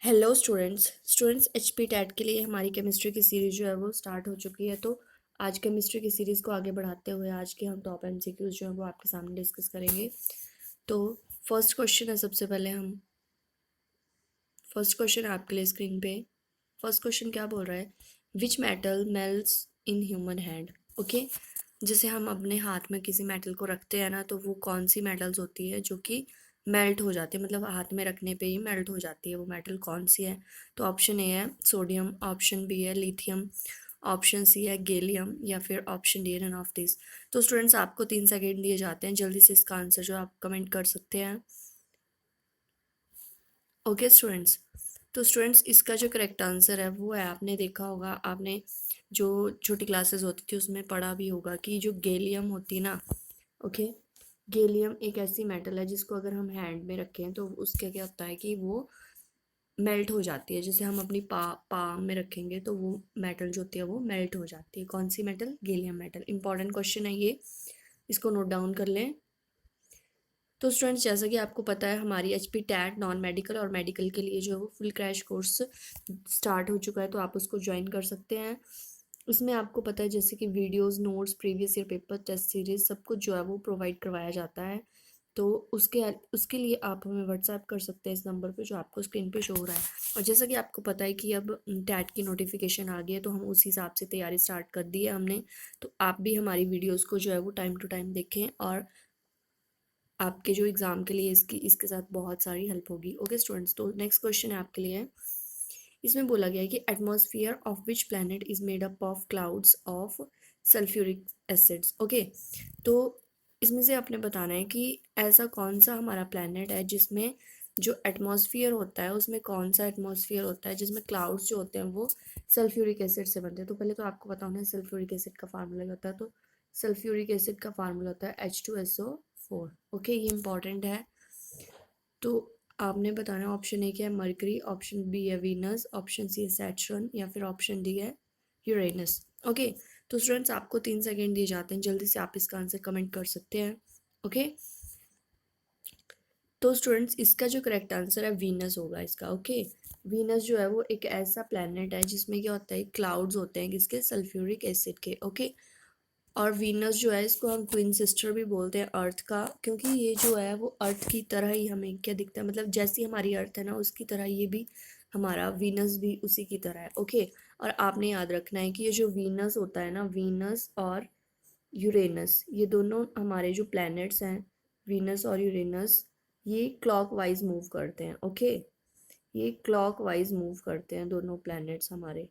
Hello students HP TET के लिए हमारी केमिस्ट्री की सीरीज़ जो है वो स्टार्ट हो चुकी है। तो आज केमिस्ट्री की सीरीज़ को आगे बढ़ाते हुए आज के हम टॉप एमसीक्यूज जो है वो आपके सामने डिस्कस करेंगे। तो फर्स्ट क्वेश्चन है, सबसे पहले हम फर्स्ट क्वेश्चन है आपके लिए स्क्रीन पे। फर्स्ट क्वेश्चन क्या बोल रहा है, which metal melts in human hand. Okay, जैसे हम अपने हाथ में किसी मेटल को रखते हैं ना, तो वो कौन सी मेटल्स होती है जो कि मेल्ट हो जाती है, मतलब हाथ में रखने पे ही मेल्ट हो जाती है, वो मेटल कौन सी है। तो ऑप्शन ए है सोडियम, ऑप्शन बी है लिथियम, ऑप्शन सी है गैलियम, या फिर ऑप्शन डी है नन ऑफ दिस। तो स्टूडेंट्स आपको 3 सेकेंड दिए जाते हैं, जल्दी से इसका आंसर जो आप कमेंट कर सकते हैं। ओके स्टूडेंट्स, तो स्टूडेंट्स इसका जो करेक्ट आंसर है वो है, आपने देखा होगा, आपने जो छोटी क्लासेस होती थी उसमें पढ़ा भी होगा कि जो गैलियम होती है ना, ओके, गैलियम एक ऐसी मेटल है जिसको अगर हम हैंड में रखें तो उसके क्या होता है कि वो मेल्ट हो जाती है। जैसे हम अपनी पाम में रखेंगे तो वो मेटल जो होती है वो मेल्ट हो जाती है। कौन सी metal? Gallium metal. Important question है ये, इसको नोट डाउन कर लें। तो स्टूडेंट्स जैसा कि आपको पता है, हमारी H P TET non medical और मेडिकल के लिए जो है वो फुल क्रैश कोर्स स्टार्ट हो चुका है, तो आप उसको ज्वाइन कर सकते हैं। इसमें आपको पता है जैसे कि videos, notes, previous year paper, test series, सब कुछ जो है वो प्रोवाइड करवाया जाता है। तो उसके उसके लिए आप हमें व्हाट्सएप कर सकते हैं इस नंबर पे जो आपको स्क्रीन पे शो हो रहा है। और जैसा कि आपको पता है कि अब टैट की नोटिफिकेशन आ गई है, तो हम उस हिसाब से तैयारी स्टार्ट कर दी है हमने। तो आप भी हमारी वीडियोज़ को जो है वो टाइम टू टाइम देखें, और आपके जो एग्ज़ाम के लिए इसके साथ बहुत सारी हेल्प होगी। ओके स्टूडेंट्स, तो नेक्स्ट क्वेश्चन है आपके लिए। इसमें बोला गया है कि atmosphere of which planet is made up of clouds of sulphuric acids. Okay, तो इसमें से आपने बताना है कि ऐसा कौन सा हमारा प्लैनेट है जिसमें जो एटमॉस्फेयर होता है उसमें कौन सा एटमॉस्फेयर होता है जिसमें क्लाउड्स जो होते हैं वो सल्फ्यूरिक एसिड से बनते हैं। तो पहले तो आपको पता होना है सल्फ्यूरिक एसिड का फार्मूला क्या होता है। तो सल्फ्यूरिक एसिड का फार्मूला होता है H2SO4। ओके, ये इंपॉर्टेंट है। तो आपने बताना ऑप्शन ए क्या है, मरकरी, ऑप्शन बी है वीनस, ऑप्शन सी है सैटर्न, या फिर ऑप्शन डी है यूरेनस। ओके, तो स्टूडेंट्स आपको 3 सेकेंड दिए जाते हैं, जल्दी से आप इसका आंसर कमेंट कर सकते हैं। ओके, तो स्टूडेंट्स इसका जो करेक्ट आंसर है वीनस होगा इसका। ओके, वीनस जो है वो एक ऐसा प्लैनेट है जिसमें क्या होता है, क्लाउड्स होते हैं किसके, सल्फ्यूरिक एसिड के। ओके, और वीनस जो है इसको हम ट्विन सिस्टर भी बोलते हैं अर्थ का, क्योंकि ये जो है वो अर्थ की तरह ही हमें क्या दिखता है, मतलब जैसी हमारी अर्थ है ना उसकी तरह ये भी, हमारा वीनस भी उसी की तरह है। ओके, और आपने याद रखना है कि ये जो वीनस होता है ना, वीनस और यूरेनस, ये दोनों हमारे जो प्लैनेट्स हैं, वीनस और यूरेनस, ये क्लॉकवाइज मूव करते हैं। ओके, ये क्लॉकवाइज मूव करते हैं दोनों प्लैनेट्स हमारे,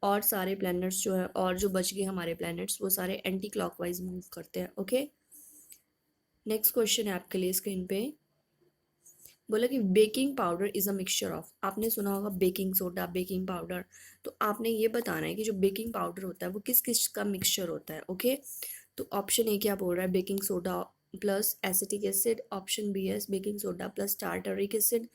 और सारे प्लैनेट्स जो है, और जो बच गए हमारे प्लैनेट्स, वो सारे एंटी क्लॉकवाइज मूव करते हैं। ओके, नेक्स्ट क्वेश्चन है आपके लिए स्क्रीन पे। बोला कि baking powder is a mixture of, आपने सुना होगा बेकिंग सोडा, बेकिंग पाउडर। तो आपने ये बताना है कि जो बेकिंग पाउडर होता है वो किस किस का मिक्सचर होता है। ओके, तो ऑप्शन ए क्या बोल रहा है, baking soda plus acetic acid, option B है baking soda plus tartaric acid,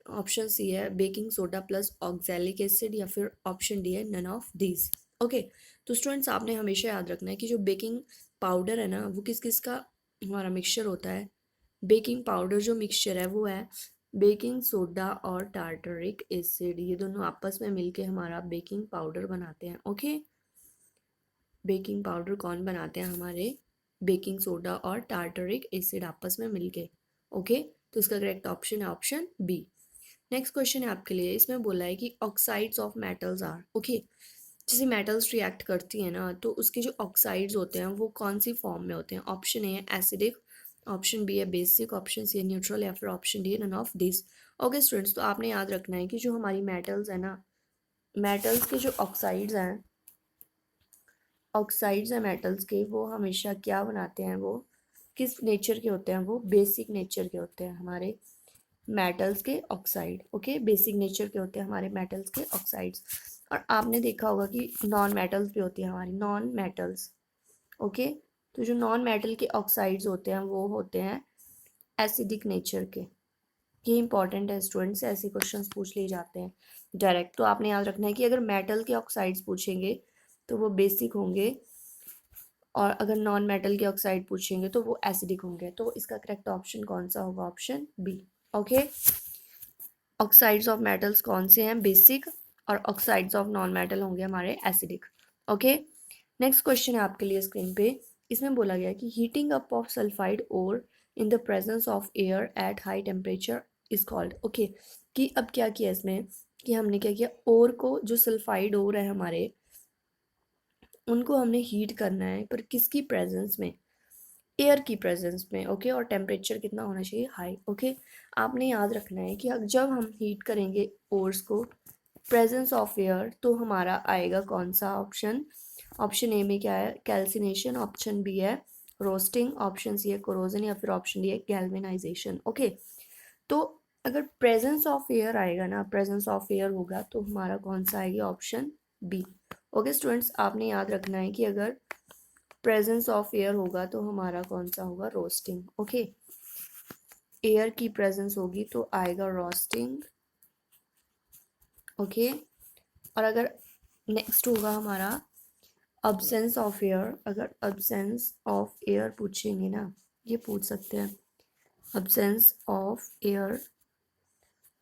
option C है baking soda plus oxalic acid, या फिर ऑप्शन डी है नन ऑफ दीज। ओके, तो स्टूडेंट्स आपने हमेशा याद रखना है कि जो बेकिंग पाउडर है ना वो किस किस का हमारा मिक्सचर होता है। बेकिंग पाउडर जो मिक्सचर है वो है बेकिंग सोडा और टार्टरिक एसिड, ये दोनों आपस में मिलके हमारा बेकिंग पाउडर बनाते हैं। ओके, बेकिंग पाउडर कौन बनाते हैं, हमारे बेकिंग सोडा और टार्टरिक एसिड आपस में मिलके। ओके, तो इसका करेक्ट ऑप्शन है ऑप्शन बी। नेक्स्ट क्वेश्चन है आपके लिए, इसमें बोला है कि oxides of metals are. Okay, जैसे मेटल्स रिएक्ट करती हैं ना, तो उसके जो ऑक्साइड्स होते हैं वो कौन सी फॉर्म में होते हैं। ऑप्शन ए है एसिडिक, ऑप्शन बी है बेसिक, ऑप्शन सी है न्यूट्रल, या फिर ऑप्शन डी है none of this. Okay students, तो आपने याद रखना है कि जो हमारी मेटल्स है ना, मेटल्स के जो ऑक्साइड्स हैं मेटल्स के, वो हमेशा क्या बनाते हैं, वो किस नेचर के होते हैं, वो बेसिक नेचर के होते हैं हमारे मेटल्स के ऑक्साइड। ओके, बेसिक नेचर के होते हैं हमारे मेटल्स के ऑक्साइड्स। और आपने देखा होगा कि नॉन मेटल्स भी होती है हमारी नॉन मेटल्स। ओके, तो जो नॉन मेटल के ऑक्साइड्स होते हैं वो होते हैं एसिडिक नेचर के। ये इंपॉर्टेंट है स्टूडेंट्स, ऐसे क्वेश्चंस पूछ लिए जाते हैं डायरेक्ट। तो आपने याद रखना है कि अगर मेटल के ऑक्साइड्स पूछेंगे तो वो बेसिक होंगे, और अगर नॉन मेटल के ऑक्साइड पूछेंगे तो वो एसिडिक होंगे। तो इसका करेक्ट ऑप्शन कौन सा होगा, option B. Okay, oxides of metals कौन से हैं, बेसिक, और ऑक्साइड्स ऑफ नॉन मेटल होंगे हमारे एसिडिक। ओके, नेक्स्ट क्वेश्चन है आपके लिए स्क्रीन पे। इसमें बोला गया कि heating up of sulphide or in the presence of air at high temperature is called. Okay, कि अब क्या किया इसमें कि हमने क्या किया, ओर को, जो सल्फाइड ओर है हमारे, उनको हमने हीट करना है, पर किसकी प्रेजेंस में, एयर की प्रेजेंस में। ओके, और टेम्परेचर कितना होना चाहिए, हाई। ओके, आपने याद रखना है कि जब हम हीट करेंगे ओर्स को प्रेजेंस ऑफ एयर, तो हमारा आएगा कौन सा ऑप्शन, ऑप्शन ए में क्या है, कैल्सिनेशन, ऑप्शन बी है रोस्टिंग, ऑप्शन सी है कोरोजन, या फिर ऑप्शन डी है गैल्वेनाइजेशन। ओके, तो अगर प्रेजेंस ऑफ एयर आएगा ना, प्रेजेंस ऑफ एयर होगा, तो हमारा कौन सा आएगा, ऑप्शन बी। ओके स्टूडेंट्स, आपने याद रखना है कि अगर प्रेजेंस ऑफ एयर होगा तो हमारा कौन सा होगा, रोस्टिंग। ओके, एयर की प्रेजेंस होगी तो आएगा रोस्टिंग। ओके, और अगर नेक्स्ट होगा हमारा अब्सेंस ऑफ एयर, अगर अब्सेंस ऑफ एयर पूछेंगे ना, ये पूछ सकते हैं अब्सेंस ऑफ एयर,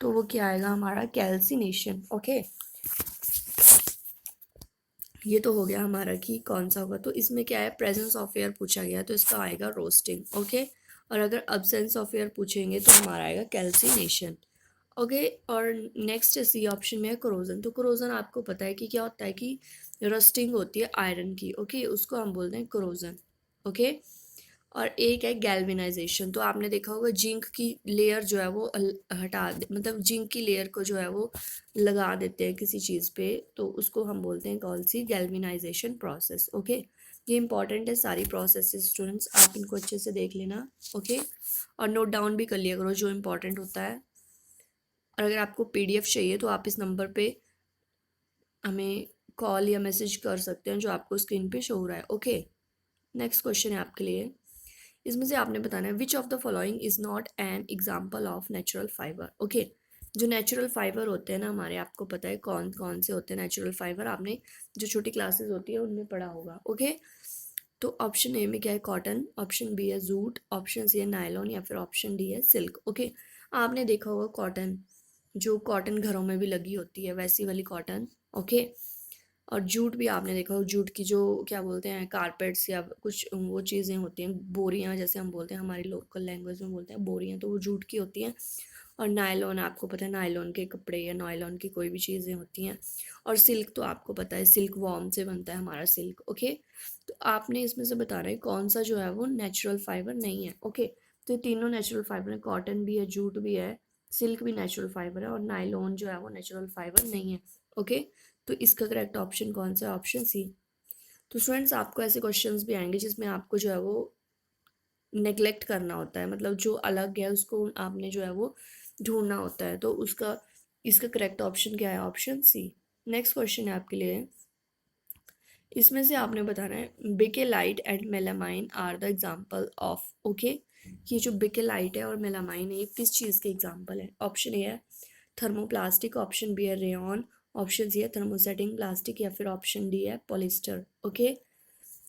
तो वो क्या आएगा हमारा, कैल्सिनेशन। ओके, ये तो हो गया हमारा कि कौन सा होगा, तो इसमें क्या है, प्रेजेंस ऑफ एयर पूछा गया तो इसका आएगा रोस्टिंग। ओके, और अगर अब्सेंस ऑफ एयर पूछेंगे तो हमारा आएगा कैल्सिनेशन। ओके, और नेक्स्ट सी ऑप्शन में है कोरोजन। तो कोरोजन आपको पता है कि क्या होता है कि रस्टिंग होती है आयरन की। ओके, उसको हम बोलते हैं कोरोजन। ओके, और एक है गैल्वेनाइजेशन। तो आपने देखा होगा जिंक की लेयर जो है वो मतलब जिंक की लेयर को जो है वो लगा देते हैं किसी चीज़ पे, तो उसको हम बोलते हैं कौन सी, गैल्वेनाइजेशन प्रोसेस। ओके, ये इंपॉर्टेंट है सारी प्रोसेस स्टूडेंट्स, आप इनको अच्छे से देख लेना। ओके, और नोट डाउन भी कर लिया करो जो इंपॉर्टेंट होता है। और अगर आपको पीडीएफ चाहिए तो आप इस नंबर पे हमें कॉल या मैसेज कर सकते हैं जो आपको स्क्रीन पे शो हो रहा है। ओके, नेक्स्ट क्वेश्चन है आपके लिए। इसमें से आपने बताना है which of the following is not an example of natural fibre. Okay, जो नेचुरल फाइबर होते हैं ना हमारे, आपको पता है कौन कौन से होते हैं नेचुरल फाइबर, आपने जो छोटी क्लासेस होती है उनमें पढ़ा होगा। ओके, तो ऑप्शन ए में क्या है, कॉटन, ऑप्शन बी है जूट, ऑप्शन सी है नायलॉन, या फिर ऑप्शन डी है सिल्क। ओके, आपने देखा होगा कॉटन, जो कॉटन घरों में भी लगी होती है वैसी वाली कॉटन। ओके, और जूट भी आपने देखा हो, जूट की जो क्या बोलते हैं कारपेट्स या कुछ वो चीज़ें होती हैं, बोरियां जैसे हम बोलते हैं, हमारी लोकल लैंग्वेज में बोलते हैं बोरियां, तो वो जूट की होती हैं। और नायलॉन, आपको पता है नायलॉन के कपड़े या नायलॉन की कोई भी चीज़ें होती हैं। और सिल्क तो आपको पता है सिल्क वॉर्म से बनता है हमारा सिल्क। ओके, तो आपने इसमें से बताना है कौन सा जो है वो नेचुरल फाइबर नहीं है। ओके, तो ये तीनों नेचुरल फाइबर है, कॉटन भी है, जूट भी है, सिल्क भी नेचुरल फाइबर है, और नायलॉन जो है वो नेचुरल फाइबर नहीं है। ओके, तो इसका करेक्ट ऑप्शन कौन सा है, ऑप्शन सी। तो स्टूडेंट्स, आपको ऐसे क्वेश्चंस भी आएंगे जिसमें आपको जो है वो नेग्लेक्ट करना होता है, मतलब जो अलग है उसको आपने जो है वो ढूंढना होता है, तो उसका इसका करेक्ट ऑप्शन क्या है, ऑप्शन सी। नेक्स्ट क्वेश्चन है आपके लिए। इसमें से आपने बताना है bakelite and melamine are the example of. Okay, ये जो बिकेलाइट है और मेलामाइन है ये किस चीज़ के एग्जाम्पल है, ऑप्शन ए है थर्मोप्लास्टिक, ऑप्शन बी है रेयन, ऑप्शन सी है थर्मोसेटिंग प्लास्टिक, या फिर ऑप्शन डी है पॉलिस्टर। ओके,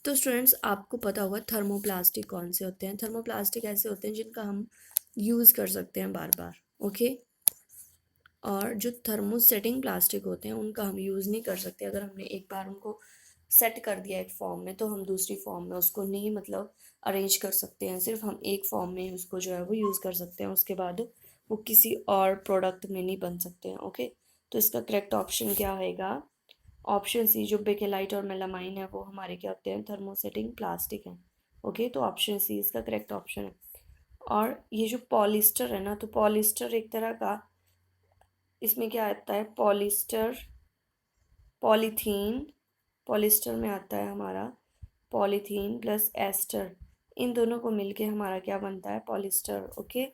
तो स्टूडेंट्स आपको पता होगा थर्मोप्लास्टिक कौन से होते हैं, थर्मोप्लास्टिक ऐसे होते हैं जिनका हम यूज़ कर सकते हैं बार बार। ओके, और जो थर्मोसेटिंग प्लास्टिक होते हैं उनका हम यूज़ नहीं कर सकते, अगर हमने एक बार उनको सेट कर दिया एक फॉर्म में तो हम दूसरी फॉर्म में उसको नहीं मतलब अरेंज कर सकते हैं, सिर्फ हम एक फॉर्म में उसको जो है वो यूज़ कर सकते हैं, उसके बाद वो किसी और प्रोडक्ट में नहीं बन सकते हैं। ओके, तो इसका करेक्ट ऑप्शन क्या होएगा, ऑप्शन सी, जो बेकेलाइट और मेलामाइन है वो हमारे क्या होते हैं, थर्मोसेटिंग प्लास्टिक हैं। ओके, तो ऑप्शन सी इसका करेक्ट ऑप्शन है। और ये जो पॉलिस्टर है ना, तो पॉलिस्टर एक तरह का, इसमें क्या आता है, पॉलिस्टर, पॉलीथीन, पॉलिस्टर में आता है हमारा पॉलीथीन प्लस एस्टर, इन दोनों को मिलके हमारा क्या बनता है, पॉलिस्टर। ओके,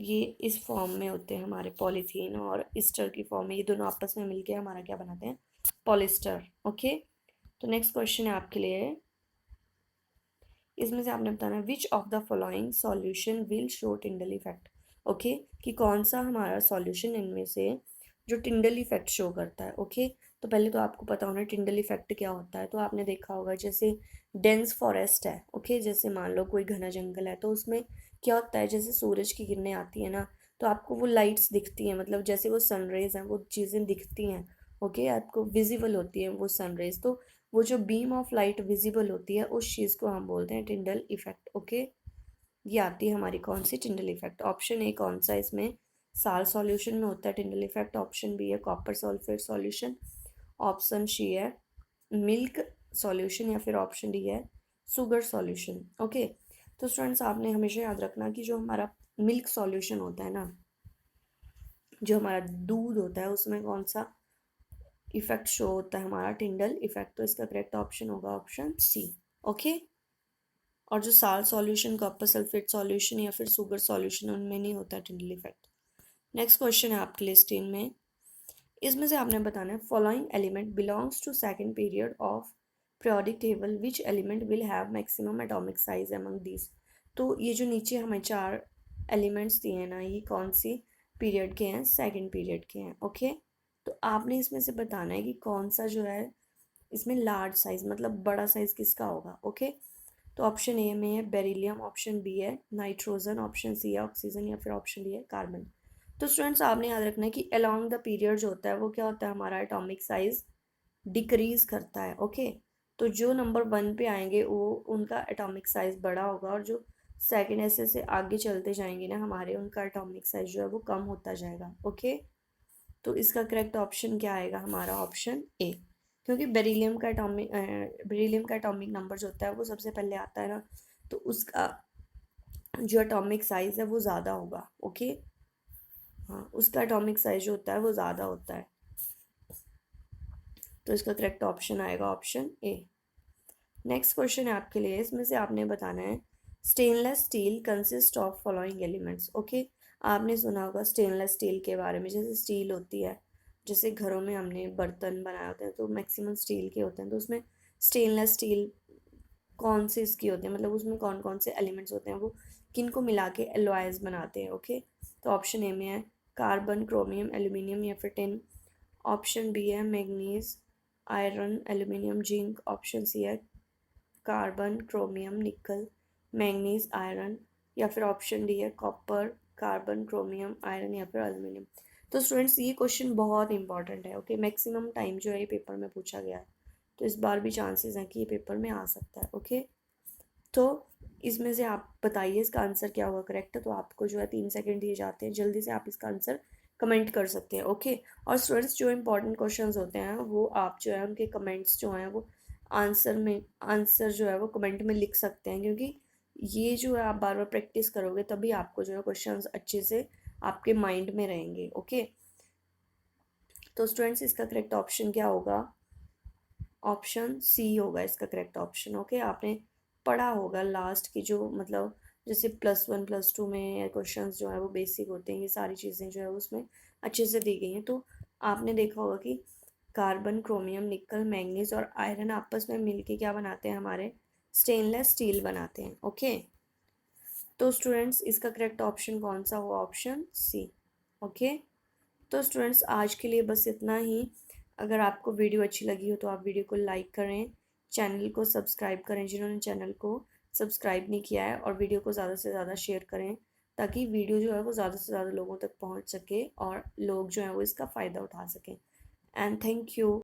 ये इस फॉर्म में होते हैं हमारे पॉलीथीन और ईस्टर की फॉर्म में, ये दोनों आपस में मिलके हमारा क्या बनाते हैं, पॉलिस्टर। ओके, तो नेक्स्ट क्वेश्चन है आपके लिए। इसमें से आपने बताना है which of the following solution will show Tyndall effect. Okay, कि कौन सा हमारा सॉल्यूशन इनमें से जो टिंडल इफेक्ट शो करता है। ओके, तो पहले तो आपको पता होना टिंडल इफेक्ट क्या होता है, तो आपने देखा होगा जैसे डेंस फॉरेस्ट है। ओके, जैसे मान लो कोई घना जंगल है तो उसमें क्या होता है, जैसे सूरज की किरणें आती है ना, तो आपको वो लाइट्स दिखती हैं, मतलब जैसे वो सनरेज हैं वो चीज़ें दिखती हैं, ओके, आपको विजिबल होती है वो सनरेज। तो वो जो बीम ऑफ लाइट विजिबल होती है उस चीज़ को हम बोलते हैं टिंडल इफेक्ट, ओके। ये आती है हमारी कौन सी, टिंडल इफेक्ट। ऑप्शन ए कौन सा इसमें, साल सॉल्यूशन में होता है टिंडल इफेक्ट। ऑप्शन बी है copper sulphate solution. Option C है मिल्क सॉल्यूशन, या फिर ऑप्शन डी है शुगर सॉल्यूशन, ओके। तो स्टूडेंट्स आपने हमेशा याद रखना कि जो हमारा मिल्क सॉल्यूशन होता है ना, जो हमारा दूध होता है, उसमें कौन सा इफेक्ट शो होता है, हमारा टिंडल इफेक्ट। तो इसका करेक्ट ऑप्शन होगा ऑप्शन सी, ओके। और जो साल सॉल्यूशन, कॉपर सल्फेट सॉल्यूशन या फिर शुगर सॉल्यूशन, उनमें नहीं होता टिंडल इफेक्ट। नेक्स्ट क्वेश्चन है आपके लिए स्क्रीन में, इसमें से आपने बताना है following element belongs to second period of periodic table, which element will have maximum atomic size among these। तो ये जो नीचे हमें 4 एलिमेंट्स दिए हैं ना, ये कौन सी पीरियड के हैं, सेकंड पीरियड के हैं, ओके। तो आपने इसमें से बताना है कि कौन सा जो है इसमें लार्ज साइज, मतलब बड़ा साइज किसका होगा, ओके। तो ऑप्शन ए में है बेरिलियम, ऑप्शन बी है नाइट्रोजन, ऑप्शन सी है ऑक्सीजन, या फिर ऑप्शन डी है कार्बन। तो स्टूडेंट्स आपने याद रखना है कि अलोंग द पीरियड जो होता है वो क्या होता है, हमारा एटॉमिक साइज डिक्रीज करता है, ओके। तो जो नंबर 1 पे आएंगे वो उनका एटॉमिक साइज बड़ा होगा, और जो सेकंड ऐसे आगे चलते जाएंगे ना हमारे, उनका एटॉमिक साइज जो है वो कम होता जाएगा, ओके। तो इसका करेक्ट ऑप्शन क्या आएगा हमारा, ऑप्शन ए। क्योंकि बेरिलियम का एटॉमिक नंबर जो होता है वो सबसे पहले आता है ना, तो उसका जो एटॉमिक साइज है वो ज़्यादा होगा, ओके। हाँ, उसका एटॉमिक साइज जो होता है वो ज़्यादा होता है। तो इसका करेक्ट ऑप्शन आएगा ऑप्शन ए। नेक्स्ट क्वेश्चन है आपके लिए, इसमें से आपने बताना है stainless steel consist of following elements, okay. आपने सुना होगा स्टेनलेस स्टील के बारे में, जैसे स्टील होती है, जैसे घरों में हमने बर्तन बनाए होते हैं तो मैक्सिमम स्टील के होते हैं, तो उसमें स्टेनलेस स्टील कौन से इसकी होते हैं, मतलब उसमें कौन कौन से एलिमेंट्स होते हैं, वो किन को मिला के एलॉयज बनाते हैं, ओके। तो ऑप्शन ए में है कार्बन, क्रोमियम, एल्यूमिनियम, या फिर टिन। ऑप्शन बी है manganese, iron, aluminium, zinc. Option C है carbon, chromium, nickel, manganese, iron, या फिर ऑप्शन डी है कॉपर, कार्बन, क्रोमियम, आयरन, या फिर एल्यूमिनियम। तो स्टूडेंट्स ये क्वेश्चन बहुत इंपॉर्टेंट है, ओके। मैक्सिमम टाइम जो है ये पेपर में पूछा गया है, तो इस बार भी चांसेस हैं कि ये पेपर में आ सकता है, ओके। तो इसमें से आप बताइए इसका आंसर क्या होगा करेक्ट। तो आपको जो है 3 सेकंड दिए जाते हैं, जल्दी से आप इसका आंसर कमेंट कर सकते हैं, ओके। और स्टूडेंट्स जो इंपॉर्टेंट क्वेश्चंस होते हैं वो आप जो है उनके कमेंट्स जो हैं वो आंसर जो है वो कमेंट में लिख सकते हैं, क्योंकि ये जो है आप बार बार प्रैक्टिस करोगे तभी आपको जो है क्वेश्चंस अच्छे से आपके माइंड में रहेंगे, ओके। तो स्टूडेंट्स इसका करेक्ट ऑप्शन क्या होगा, ऑप्शन सी होगा इसका करेक्ट ऑप्शन, ओके। आपने पढ़ा होगा लास्ट की जो, मतलब जैसे +1 +2 में क्वेश्चंस जो है वो बेसिक होते हैं, ये सारी चीज़ें जो है उसमें अच्छे से दी गई हैं। तो आपने देखा होगा कि कार्बन, क्रोमियम, निकल, मैंगनीज और आयरन आपस में मिलके क्या बनाते हैं, हमारे स्टेनलेस स्टील बनाते हैं, ओके। तो स्टूडेंट्स इसका करेक्ट ऑप्शन कौन सा हुआ, ऑप्शन सी, ओके। तो स्टूडेंट्स आज के लिए बस इतना ही। अगर आपको वीडियो अच्छी लगी हो तो आप वीडियो को लाइक करें, चैनल को सब्सक्राइब करें जिन्होंने चैनल को सब्सक्राइब नहीं किया है, और वीडियो को ज़्यादा से ज़्यादा शेयर करें ताकि वीडियो जो है वो ज़्यादा से ज़्यादा लोगों तक पहुंच सके और लोग जो हैं वो इसका फ़ायदा उठा सकें। And thank you.